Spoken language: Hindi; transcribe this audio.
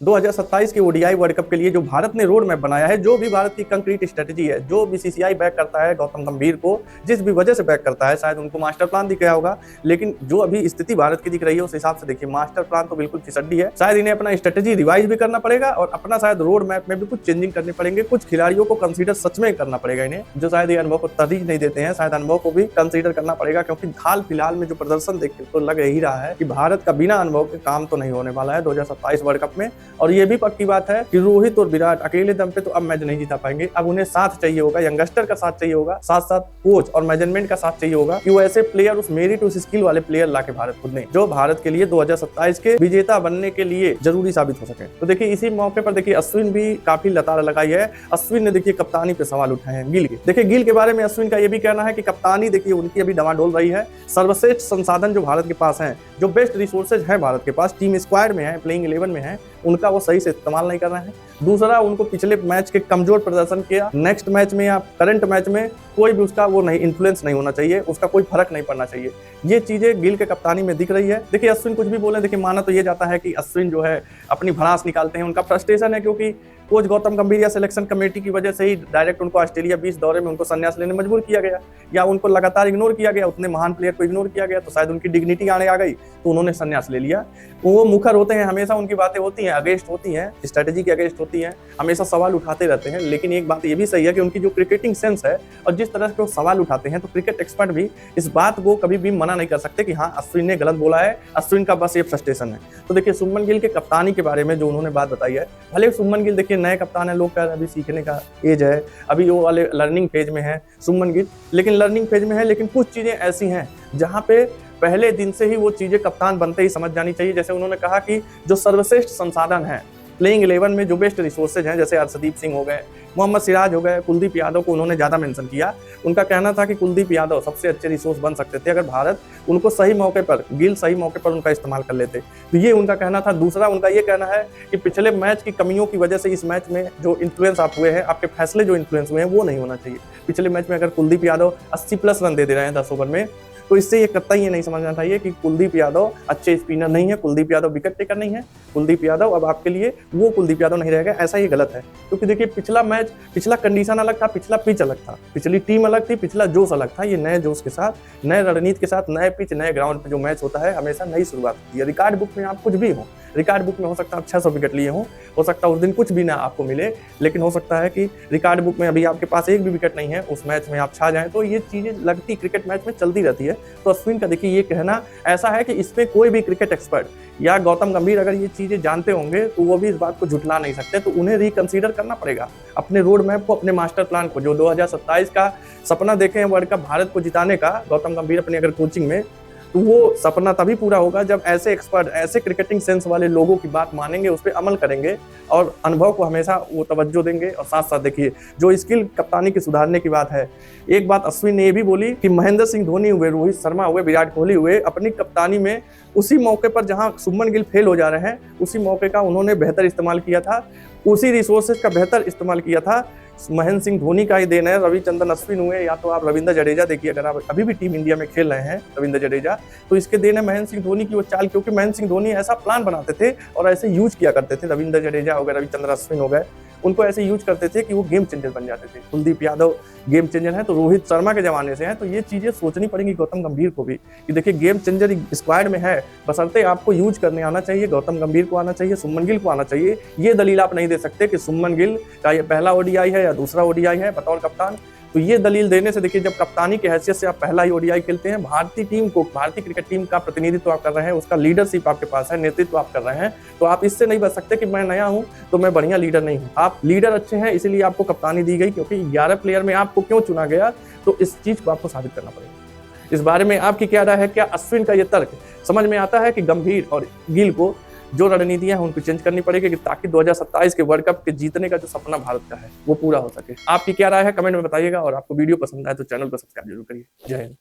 2027 के ओडीआई वर्ल्ड कप के लिए जो भारत ने रोड मैप बनाया है, जो भी भारत की कंक्रीट स्ट्रेटजी है, जो बीसीसीआई बैक करता है गौतम गंभीर को, जिस भी वजह से बैक करता है, शायद उनको मास्टर प्लान दिख गया होगा, लेकिन जो अभी स्थिति भारत की दिख रही है उस हिसाब से देखिए मास्टर प्लान तो बिल्कुल फिसड्डी है। शायद इन्हें अपना स्ट्रेटजी रिवाइज भी करना पड़ेगा और अपना शायद रोड मैप में भी कुछ चेंजिंग करने पड़ेंगे। कुछ खिलाड़ियों को कंसीडर सच में करना पड़ेगा इन्हें, जो शायद ये अनुभव को तरजीह नहीं देते हैं, शायद अनुभव को भी कंसीडर करना पड़ेगा, क्योंकि हाल फिलहाल में जो प्रदर्शन देख के तो लग ही रहा है कि भारत का बिना अनुभव के काम तो नहीं होने वाला है 2027 वर्ल्ड कप में। और ये भी पक्की बात है कि रोहित और विराट अकेले दम पे तो अब मैच नहीं जीता पाएंगे। अब उन्हें साथ चाहिए होगा, यंगस्टर का साथ चाहिए होगा, साथ साथ कोच और मैनेजमेंट का साथ चाहिए होगा कि वो ऐसे प्लेयर, उस मेरिट, उस स्किल वाले प्लेयर लाके भारत को दें जो भारत के लिए 2027 के विजेता बनने के लिए जरूरी साबित हो सके। तो देखिए इसी मौके पर देखिए अश्विन भी काफी लताड़ लगाई है। अश्विन ने देखिए कप्तानी पे सवाल उठाए हैं गिल के। देखिए गिल के बारे में अश्विन का ये भी कहना है कि कप्तानी देखिए उनकी अभी डवाडोल रही है। सर्वश्रेष्ठ संसाधन जो भारत के पास हैं, जो बेस्ट रिसोर्सेज हैं भारत के पास, टीम स्क्वाड में है, प्लेइंग 11 में है, उनका वो सही से इस्तेमाल नहीं कर रहे हैं। दूसरा, उनको पिछले मैच के कमजोर प्रदर्शन किया, नेक्स्ट मैच में या करंट मैच में कोई भी उसका वो नहीं इन्फ्लुएंस नहीं होना चाहिए, उसका कोई फर्क नहीं पड़ना चाहिए। ये चीजें गिल के कप्तानी में दिख रही है। देखिए अश्विन कुछ भी बोले, देखिए माना तो ये जाता है कि अश्विन जो है अपनी भड़ास निकालते हैं, उनका फ्रस्ट्रेशन है क्योंकि कोच गौतम गंभीर या सिलेक्शन कमेटी की वजह से ही डायरेक्ट उनको ऑस्ट्रेलिया 20 दौरे में उनको संन्यास लेने मजबूर किया गया, या उनको लगातार इग्नोर किया गया, उतने महान प्लेयर को इग्नोर किया गया, तो शायद उनकी डिग्निटी आने आ गई तो उन्होंने संन्यास ले लिया। वो मुखर होते हैं, हमेशा उनकी बातें होती हैं, अगेंस्ट होती हैं, स्ट्रेटजी के अगेंस्ट होती हैं, हमेशा सवाल उठाते रहते हैं। लेकिन एक बात ये भी सही है कि उनकी जो क्रिकेटिंग सेंस है और जिस तरह से वो सवाल उठाते हैं, तो क्रिकेट एक्सपर्ट भी इस बात को कभी भी मना नहीं कर सकते कि हाँ अश्विन ने गलत बोला है, अश्विन का बस ये फ्रस्ट्रेशन है। तो देखिए सुमन गिल के कप्तानी के बारे में जो उन्होंने बात बताई है, भले सुमन गिल देखिए नए कप्तान है, लोग अभी सीखने का एज है, अभी वो वाले लर्निंग फेज में है सुमन गिल, लेकिन लर्निंग फेज में है, लेकिन कुछ चीजें ऐसी हैं जहां पे पहले दिन से ही वो चीजें कप्तान बनते ही समझ जानी चाहिए। जैसे उन्होंने कहा कि जो सर्वश्रेष्ठ संसाधन है प्लेइंग 11 में, जो बेस्ट रिसोर्सेज हैं, जैसे अर्शदीप सिंह हो गए, मोहम्मद सिराज हो गए, कुलदीप यादव को उन्होंने ज़्यादा मेंशन किया। उनका कहना था कि कुलदीप यादव सबसे अच्छे रिसोर्स बन सकते थे अगर भारत उनको सही मौके पर, गिल सही मौके पर उनका इस्तेमाल कर लेते, तो ये उनका कहना था। दूसरा उनका ये कहना है कि पिछले मैच की कमियों की वजह से इस मैच में जो इन्फ्लुएंस आप हुए हैं, आपके फैसले जो इन्फ्लुएंस हुए हैं, वो नहीं होना चाहिए। पिछले मैच में अगर कुलदीप यादव 80+ रन दे रहे हैं 10 ओवर में, तो इससे ये कतई ये नहीं समझना चाहिए कि कुलदीप यादव अच्छे स्पिनर नहीं है, कुलदीप यादव विकेट टेकर नहीं है, कुलदीप यादव अब आपके लिए वो कुलदीप यादव नहीं रहेगा, ऐसा ये गलत है। क्योंकि देखिए पिछला मैच, पिछला कंडीशन अलग था, पिछला पिच अलग था, पिछली टीम अलग थी, पिछला जोश अलग था। ये नए जोश के साथ, नए रणनीति के साथ, नए पिच, नए ग्राउंड पे जो मैच होता है, हमेशा नई शुरुआत होती है। रिकॉर्ड बुक में आप कुछ भी हो, रिकॉर्ड बुक में हो सकता है आप 600 विकेट लिए हो सकता है उस दिन कुछ भी ना आपको मिले, लेकिन हो सकता है कि रिकॉर्ड बुक में अभी आपके पास एक भी विकेट नहीं है, उस मैच में आप छा जाएं, तो ये चीजें लगती क्रिकेट मैच में चलती रहती है। तो अश्विन का देखिए ये कहना ऐसा है कि इसमें कोई भी क्रिकेट एक्सपर्ट या गौतम गंभीर अगर ये चीजें जानते होंगे तो वो भी इस बात को झुठला नहीं सकते, तो उन्हें रिकंसीडर करना पड़ेगा अपने रोड मैप को, अपने मास्टर प्लान को, जो 2027 का सपना देखे हैं वर्ल्ड कप भारत को जिताने का गौतम गंभीर अपनी अगर कोचिंग में, तो वो सपना तभी पूरा होगा जब ऐसे एक्सपर्ट, ऐसे क्रिकेटिंग सेंस वाले लोगों की बात मानेंगे, उस पर अमल करेंगे और अनुभव को हमेशा वो तवज्जो देंगे। और साथ साथ देखिए जो स्किल कप्तानी की सुधारने की बात है, एक बात अश्विन ने ये भी बोली कि महेंद्र सिंह धोनी हुए, रोहित शर्मा हुए, विराट कोहली हुए, अपनी कप्तानी में उसी मौके पर जहां सुमन गिल फेल हो जा रहे हैं, उसी मौके का उन्होंने बेहतर इस्तेमाल किया था, उसी रिसोर्सेज का बेहतर इस्तेमाल किया था। महेंद्र सिंह धोनी का ही देन है, रविचंद्रन अश्विन हुए, या तो आप रविंद्र जडेजा देखिए, अगर आप अभी भी टीम इंडिया में खेल रहे हैं रविंद्र जडेजा, तो इसके देन है महेंद्र सिंह धोनी की वो चाल, क्योंकि महेंद्र सिंह धोनी ऐसा प्लान बनाते थे और ऐसे यूज किया करते थे। रविंद्र जडेजा हो गए, रविचंद्रन अश्विन हो गए, उनको ऐसे यूज करते थे कि वो गेम चेंजर बन जाते थे। कुलदीप यादव गेम चेंजर है, तो रोहित शर्मा के जमाने से है, तो ये चीजें सोचनी पड़ेंगी गौतम गंभीर को भी कि देखिए गेम चेंजर स्क्वाड में है, बशर्ते आपको यूज करने आना चाहिए, गौतम गंभीर को आना चाहिए, सुमन गिल को आना चाहिए। ये दलील आप नहीं दे सकते कि सुमन गिल का ये पहला ओडीआई है या दूसरा ओडीआई है बतौर कप्तान। तो ये दलील देने से देखिए, जब कप्तानी की हैसियत से आप पहला ही ओडीआई खेलते हैं, भारतीय टीम को, भारतीय क्रिकेट टीम का प्रतिनिधित्व आप कर रहे हैं, उसका लीडरशिप आपके पास है, नेतृत्व आप कर रहे हैं, तो आप इससे नहीं बच सकते कि मैं नया हूं तो मैं बढ़िया लीडर नहीं हूं। आप लीडर अच्छे हैं, इसीलिए आपको कप्तानी दी गई, क्योंकि 11 प्लेयर में आपको क्यों चुना गया, तो इस चीज को आपको साबित करना पड़ेगा। इस बारे में आपकी क्या राय है? क्या अश्विन का ये तर्क समझ में आता है कि गंभीर और गिल को जो रणनीतियां हैं उनको चेंज करनी पड़ेगी, ताकि 2027 के वर्ल्ड कप के जीतने का जो सपना भारत का है वो पूरा हो सके? आपकी क्या राय है कमेंट में बताइएगा, और आपको वीडियो पसंद आए तो चैनल को सब्सक्राइब जरूर करिए। जय हिंद।